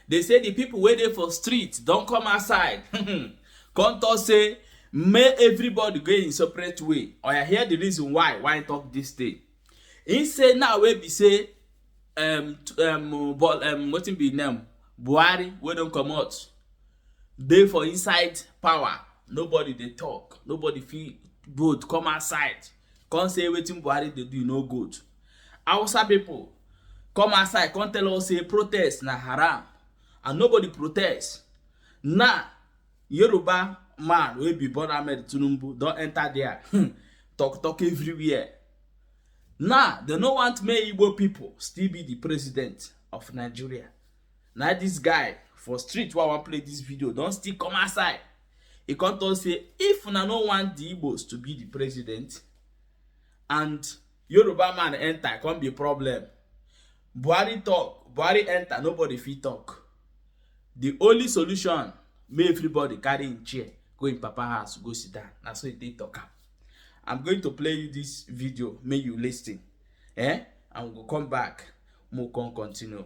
They say the people waiting for street don't come outside. Come talk say may everybody go in separate way. Or I hear the reason why I talk this thing. He say now we be say wetin be name Buhari wey don comot dey for inside power. Nobody dey talk, nobody fit vote come outside come say wetin Buhari dey do no good. Hausa people come outside come tell us say protest na haram and nobody protest. Now Yoruba man wey be Bola Ahmed Tinubu don enter there talk everywhere. Now they no want make Igbo people still be the president of Nigeria. Now this guy for street wey I wan play this video don still come outside. He come talk say if una no want the Igbos to be the president and Yoruba man enter come be problem. Buhari talk, Buhari enter, nobody fit talk. The only solution make everybody carry in chair go in papa house go sit down. Na so they talk am. I'm going to play you this video, make you listen. And we'll come back. We'll continue.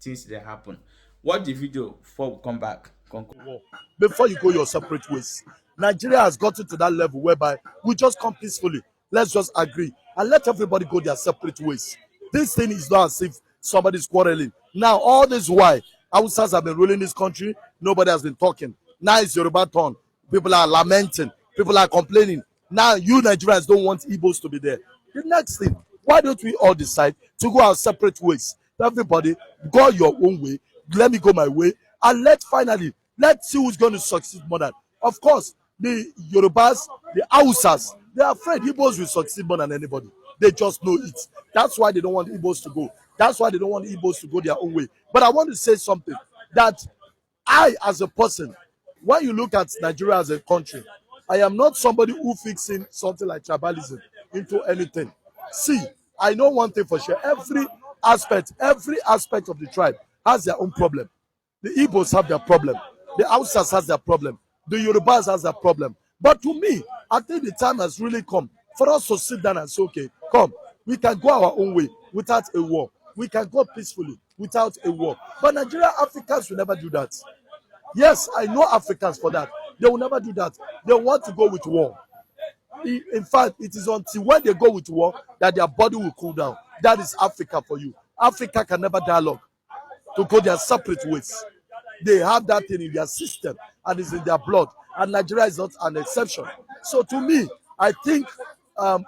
Things that happen. Watch the video before we come back. Before you go your separate ways. Nigeria has gotten to that level whereby we just come peacefully. Let's just agree and let everybody go their separate ways. This thing is not as if somebody's quarreling. Now, all this why Hausas have been ruling this country, nobody has been talking. Now it's Yoruba turn. People are lamenting. People are complaining. Now you Nigerians don't want Igbos to be there. The next thing, why don't we all decide to go our separate ways? Everybody go your own way. Let me go my way. And let's see who's going to succeed more than. Of course, the Yorubas, the Hausas, they are afraid Igbos will succeed more than anybody. They just know it. That's why they don't want Igbos to go. That's why they don't want Igbos to go their own way. But I want to say something that I, as a person, when you look at Nigeria as a country, I am not somebody who fixing something like tribalism into anything. See, I know one thing for sure. Every aspect of the tribe has their own problem. The Igbos have their problem. The Hausas has their problem. The Yorubas has their problem. But to me, I think the time has really come for us to sit down and say, okay, come, we can go our own way without a war. We can go peacefully without a war. But Nigeria Africans will never do that. Yes, I know Africans for that. They will never do that. They want to go with war. In fact, it is until when they go with war that their body will cool down. That is Africa for you. Africa can never dialogue to go their separate ways. They have that thing in their system and it's in their blood. And Nigeria is not an exception. So to me, I think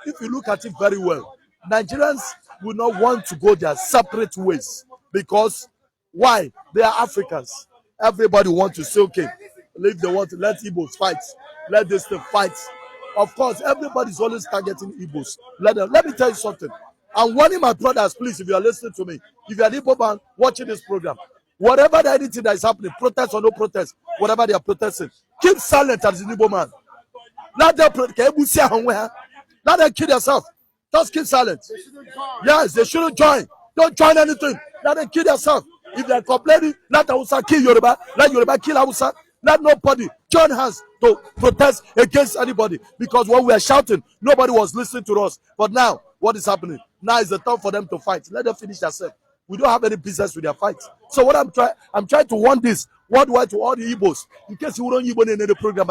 if you look at it very well, Nigerians will not want to go their separate ways because why? They are Africans. Everybody wants to say, okay, if they want to let Igbos fight, let this thing fight. Of course, everybody's always targeting Igbos. Let me tell you something. I'm warning my brothers, please, if you are listening to me, if you are an Igbo man watching this program, whatever anything that is happening, protest or no protest, whatever they are protesting, keep silent as an Igbo man. Let them kill themselves. Just keep silent. Yes, they shouldn't join. Don't join anything. Let them kill themselves. If they are complaining, let Hausa kill Yoruba. Let Yoruba kill Hausa. Let nobody join hands to protest against anybody. Because when we are shouting, nobody was listening to us. But now, what is happening? Now is the time for them to fight. Let them finish themselves. We don't have any business with their fight. So what I'm trying to warn this worldwide to all the Igbos, in case you don't even in the program,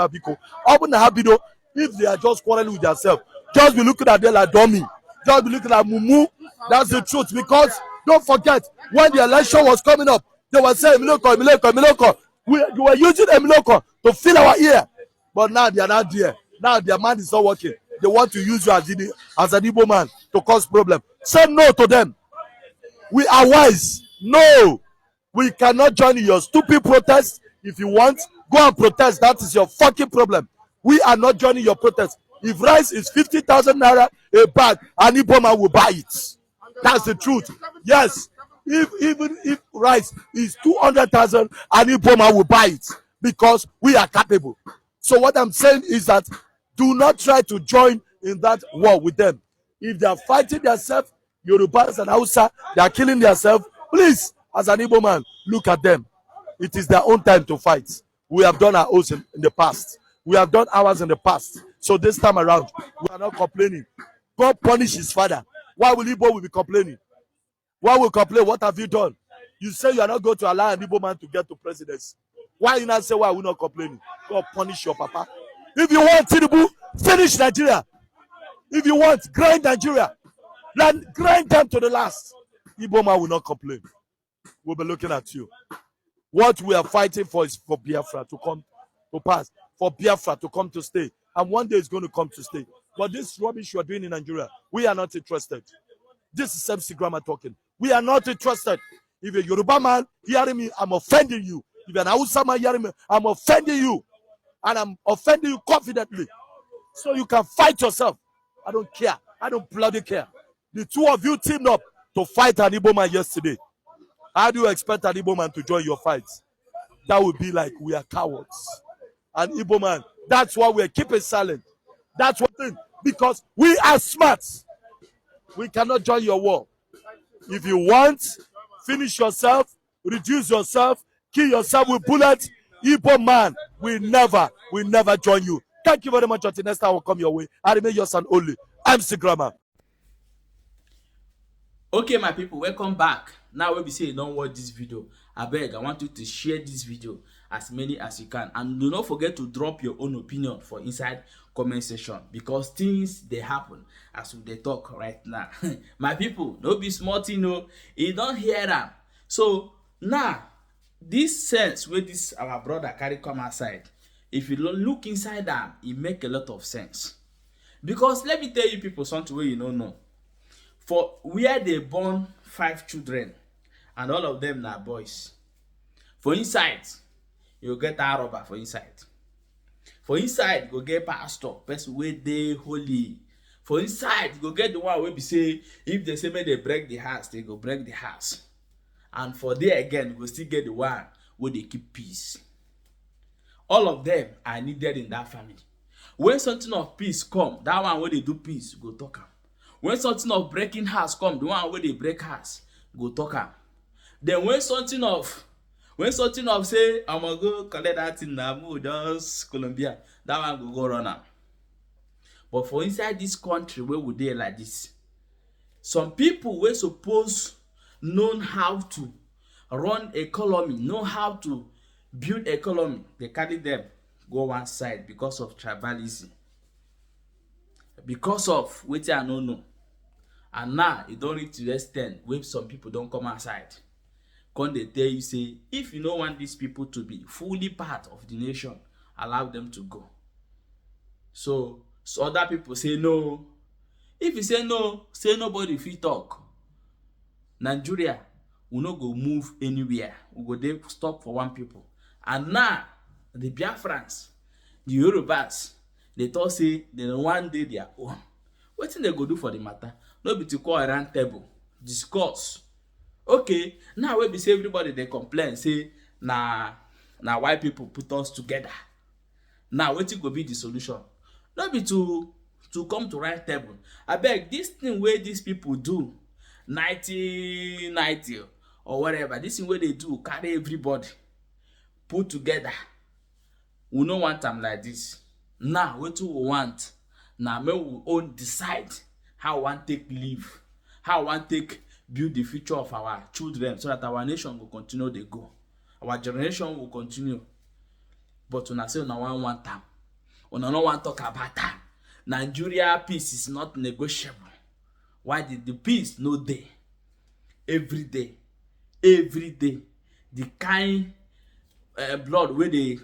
if they are just quarreling with themselves, just be looking at them like dummy. Just be looking at Mumu. That's the truth. Because don't forget, when the election was coming up, they were saying Miloko. We were using Miloko to fill our ear. But now they are not there. Now their mind is not working. They want to use you as an Igbo man to cause problem. Say no to them. We are wise. No, we cannot join in your stupid protest. If you want, go and protest. That is your fucking problem. We are not joining your protest. If rice is 50,000 naira a bag, an Igbo man will buy it. That's the truth. Yes, even if rice is 200,000, an Igbo man will buy it because we are capable. So what I'm saying is that do not try to join in that war with them. If they are fighting themselves, Yorubas and Hausa, they are killing themselves. Please, as an Igbo man, look at them. It is their own time to fight. We have done our own in the past. We have done ours in the past. So this time around, we are not complaining. God punish his father. Why will Igbo be complaining? Why will complain? What have you done? You say you are not going to allow an Igbo man to get to presidency. Why you not say why we not complaining? God punish your papa. If you want Tinubu, finish Nigeria. If you want, grind Nigeria. Grind them to the last. Igbo man will not complain. We'll be looking at you. What we are fighting for is for Biafra to come to pass, for Biafra to come to stay. And one day it's going to come to stay. But this rubbish you are doing in Nigeria, we are not interested. This is MC Grammar talking. We are not interested. If a Yoruba man hearing me, I'm offending you. If an Hausa man hearing me, I'm offending you. And I'm offending you confidently. So you can fight yourself. I don't care. I don't bloody care. The two of you teamed up to fight an Igbo man yesterday. How do you expect an Igbo man to join your fight? That would be like we are cowards. An Igbo man, that's why we're keeping silent. That's one thing. Because we are smart. We cannot join your war. If you want, finish yourself, reduce yourself, kill yourself with bullets. Igbo man will never join you. Thank you very much. Until next time, I will come your way. I remain yours and only. I'm Grammar. Okay, my people, welcome back. Now when we say you don't watch this video, I beg, I want you to share this video as many as you can, and do not forget to drop your own opinion for inside comment section, because things they happen as they talk right now. My people, don't be smart, you know, you don't hear them. So now this sense where this our brother carry come outside, if you look inside them, it make a lot of sense. Because let me tell you people something where you don't know. For where they born 5 children and all of them are boys. For inside, you get a robber for inside. For inside, you go get pastor, person where they holy. For inside, you go get the one where be say, if they say may they break the house, they go break the house. And for there again, you go still get the one where they keep peace. All of them are needed in that family. When something of peace come, that one where they do peace, go talk am. When something of breaking house come, the one where they break house, go talk am. Then when something of say I'm gonna go collect that thing now, just Colombia, that one go run am. But for inside this country where we dey like this, some people wey suppose know how to run economy, know how to build economy, they carry them go one side because of tribalism, because of wetin I no know. And now e don reach to the extent where some people don't come outside come dey tell you say, if you no want these people to be fully part of the nation, allow them to go. So other people say no. If you say no, say nobody fit talk. Nigeria will not go move anywhere. We go dey stop for one people. And now the Biafrans, the Yorubas, they talk say they don't want day their own. Wetin they go do for the matter? No be to call a round table, discuss. Okay, now we be say everybody they complain say na white people put us together. Now wetin go be the solution? No be to come to round table. I beg, this thing where these people do 90 or whatever, this thing where they do carry everybody put together. We no want them like this. Now wetin we want? Now may we own decide how we want take live, how we want take build the future of our children, so that our nation will continue to go, our generation will continue. But when I say una want time, when I no want talk about time, Nigeria peace is not negotiable. Why did the peace no day? Every day, the kind blood where they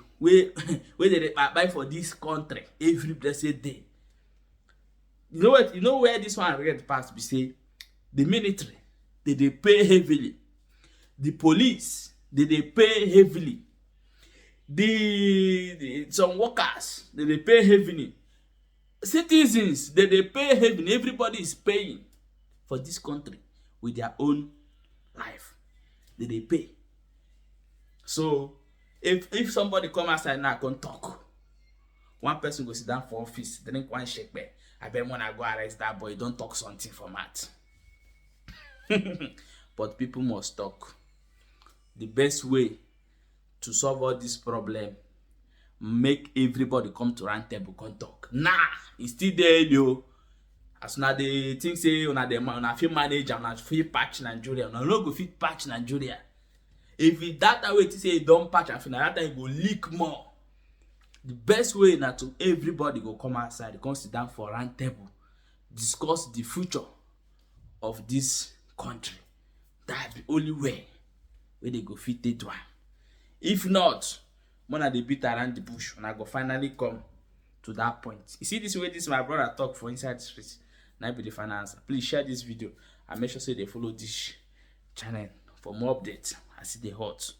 buy for this country every blessed day. You know what? You know where this one read past? We say the military, they pay heavily. The police, they pay heavily. The some workers, they pay heavily. Citizens, they pay heavily. Everybody is paying for this country with their own life. They pay. So if somebody come outside now can talk, one person go sit down for office, drink one shake bear. I bet when I go arrest that boy, don't talk something for Matt. But people must talk. The best way to solve all this problem, make everybody come to round table, come talk. Nah, it's still there, yo. As now they think say una fit manage and una fit patch Nigeria. Una no go fit patch Nigeria. If e that time wey you say e don patch and finish, that time e go leak more. The best way na to everybody go come outside, come sit down for round table, discuss the future of this country. That be only way wey they go fit take do am. If not, una dey beat around the bush, una go finally come to that point. You see this way this my brother talk for inside the street, na be the final answer. Please share this video and make sure say they follow this channel for more updates as e dey hot.